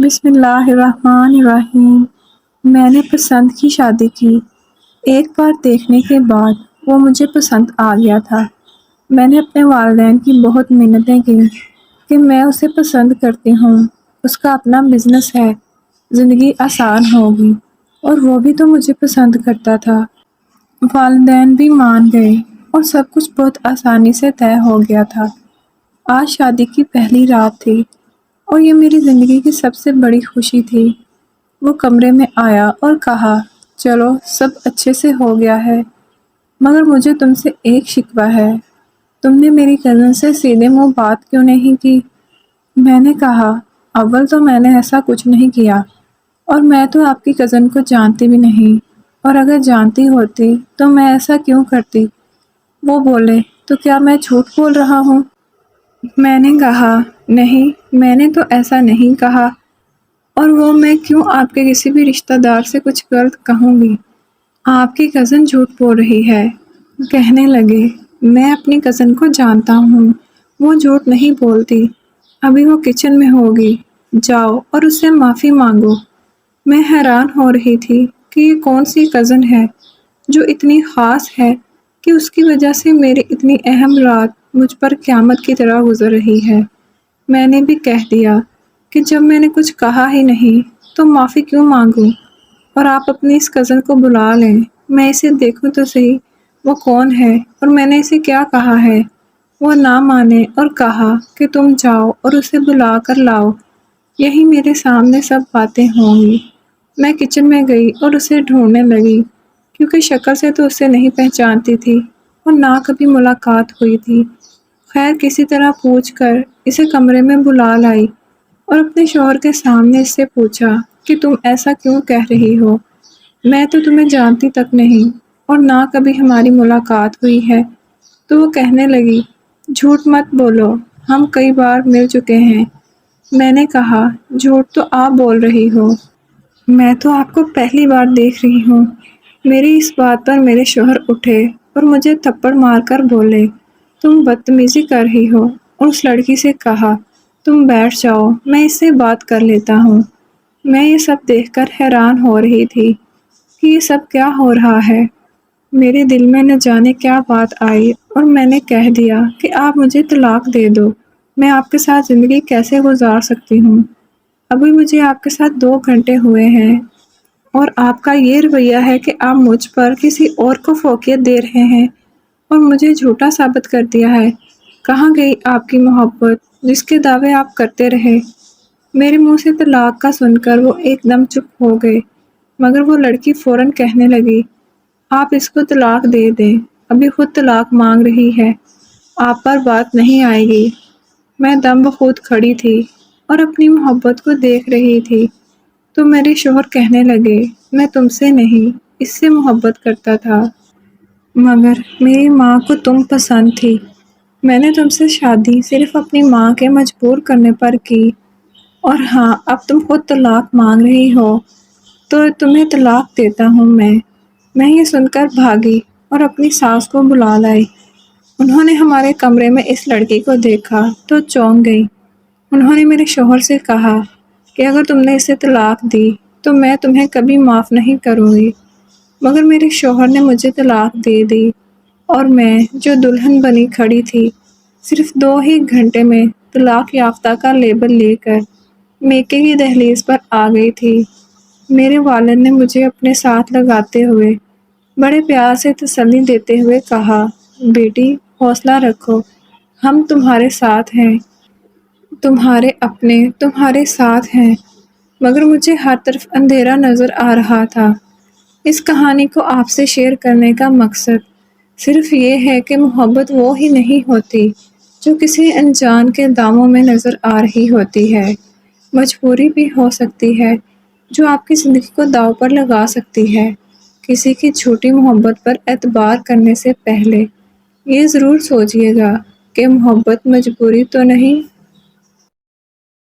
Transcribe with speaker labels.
Speaker 1: بسم اللہ الرحمن الرحیم۔ میں نے پسند کی شادی کی۔ ایک بار دیکھنے کے بعد وہ مجھے پسند آ گیا تھا۔ میں نے اپنے والدین کی بہت منتیں کی کہ میں اسے پسند کرتی ہوں، اس کا اپنا بزنس ہے، زندگی آسان ہوگی، اور وہ بھی تو مجھے پسند کرتا تھا۔ والدین بھی مان گئے اور سب کچھ بہت آسانی سے طے ہو گیا تھا۔ آج شادی کی پہلی رات تھی اور یہ میری زندگی کی سب سے بڑی خوشی تھی۔ وہ کمرے میں آیا اور کہا، چلو سب اچھے سے ہو گیا ہے، مگر مجھے تم سے ایک شکوہ ہے۔ تم نے میری کزن سے سیدھے منہ بات کیوں نہیں کی؟ میں نے کہا، اول تو میں نے ایسا کچھ نہیں کیا، اور میں تو آپ کی کزن کو جانتی بھی نہیں، اور اگر جانتی ہوتی تو میں ایسا کیوں کرتی؟ وہ بولے، تو کیا میں جھوٹ بول رہا ہوں؟ میں نے کہا، نہیں، میں نے تو ایسا نہیں کہا، اور وہ میں کیوں آپ کے کسی بھی رشتہ دار سے کچھ غلط کہوں گی؟ آپ کی کزن جھوٹ بول رہی ہے۔ کہنے لگے، میں اپنی کزن کو جانتا ہوں، وہ جھوٹ نہیں بولتی، ابھی وہ کچن میں ہوگی، جاؤ اور اس سے معافی مانگو۔ میں حیران ہو رہی تھی کہ یہ کون سی کزن ہے جو اتنی خاص ہے کہ اس کی وجہ سے میری اتنی اہم رات مجھ پر قیامت کی طرح گزر رہی ہے۔ میں نے بھی کہہ دیا کہ جب میں نے کچھ کہا ہی نہیں تو معافی کیوں مانگوں، اور آپ اپنی اس کزن کو بلا لیں، میں اسے دیکھوں تو صحیح وہ کون ہے اور میں نے اسے کیا کہا ہے۔ وہ نہ مانے اور کہا کہ تم جاؤ اور اسے بلا کر لاؤ، یہی میرے سامنے سب باتیں ہوں گی۔ میں کچن میں گئی اور اسے ڈھونڈنے لگی، کیونکہ شکل سے تو اسے نہیں پہچانتی تھی اور نہ کبھی ملاقات ہوئی تھی۔ خیر کسی طرح پوچھ کر اسے کمرے میں بلا لائی اور اپنے شوہر کے سامنے اس سے پوچھا کہ تم ایسا کیوں کہہ رہی ہو؟ میں تو تمہیں جانتی تک نہیں اور نہ کبھی ہماری ملاقات ہوئی ہے۔ تو وہ کہنے لگی، جھوٹ مت بولو، ہم کئی بار مل چکے ہیں۔ میں نے کہا، جھوٹ تو آپ بول رہی ہو، میں تو آپ کو پہلی بار دیکھ رہی ہوں۔ میری اس بات پر میرے شوہر اٹھے اور مجھے تھپڑ مار کر بولے، تم بدتمیزی کر رہی ہو، اور اس لڑکی سے کہا، تم بیٹھ جاؤ، میں اس سے بات کر لیتا ہوں۔ میں یہ سب دیکھ کر حیران ہو رہی تھی کہ یہ سب کیا ہو رہا ہے۔ میرے دل میں نہ جانے کیا بات آئی اور میں نے کہہ دیا کہ آپ مجھے طلاق دے دو، میں آپ کے ساتھ زندگی کیسے گزار سکتی ہوں؟ ابھی مجھے آپ کے ساتھ 2 گھنٹے ہوئے ہیں اور آپ کا یہ رویہ ہے کہ آپ مجھ پر کسی اور کو فوقیت دے رہے ہیں اور مجھے جھوٹا ثابت کر دیا ہے۔ کہاں گئی آپ کی محبت جس کے دعوے آپ کرتے رہے؟ میرے منہ سے طلاق کا سن کر وہ ایک دم چپ ہو گئے، مگر وہ لڑکی فوراً کہنے لگی، آپ اس کو طلاق دے دیں، ابھی خود طلاق مانگ رہی ہے، آپ پر بات نہیں آئے گی۔ میں دم بخود کھڑی تھی اور اپنی محبت کو دیکھ رہی تھی تو میرے شوہر کہنے لگے، میں تم سے نہیں، اس سے محبت کرتا تھا، مگر میری ماں کو تم پسند تھی۔ میں نے تم سے شادی صرف اپنی ماں کے مجبور کرنے پر کی، اور ہاں اب تم خود طلاق مانگ رہی ہو تو تمہیں طلاق دیتا ہوں میں یہ سن کر بھاگی اور اپنی ساس کو بلا لائی۔ انہوں نے ہمارے کمرے میں اس لڑکی کو دیکھا تو چونک گئی۔ انہوں نے میرے شوہر سے کہا کہ اگر تم نے اسے طلاق دی تو میں تمہیں کبھی معاف نہیں کروں گی، مگر میرے شوہر نے مجھے طلاق دے دی اور میں جو دلہن بنی کھڑی تھی صرف 2 ہی گھنٹے میں طلاق یافتہ کا لیبل لے کر میکے کی دہلیز پر آ گئی تھی۔ میرے والد نے مجھے اپنے ساتھ لگاتے ہوئے بڑے پیار سے تسلی دیتے ہوئے کہا، بیٹی حوصلہ رکھو، ہم تمہارے ساتھ ہیں، تمہارے اپنے تمہارے ساتھ ہیں۔ مگر مجھے ہر طرف اندھیرا نظر آ رہا تھا۔ اس کہانی کو آپ سے شیئر کرنے کا مقصد صرف یہ ہے کہ محبت وہ ہی نہیں ہوتی جو کسی انجان کے داموں میں نظر آ رہی ہوتی ہے، مجبوری بھی ہو سکتی ہے جو آپ کی زندگی کو داؤ پر لگا سکتی ہے۔ کسی کی جھوٹی محبت پر اعتبار کرنے سے پہلے یہ ضرور سوچیے گا کہ محبت مجبوری تو نہیں۔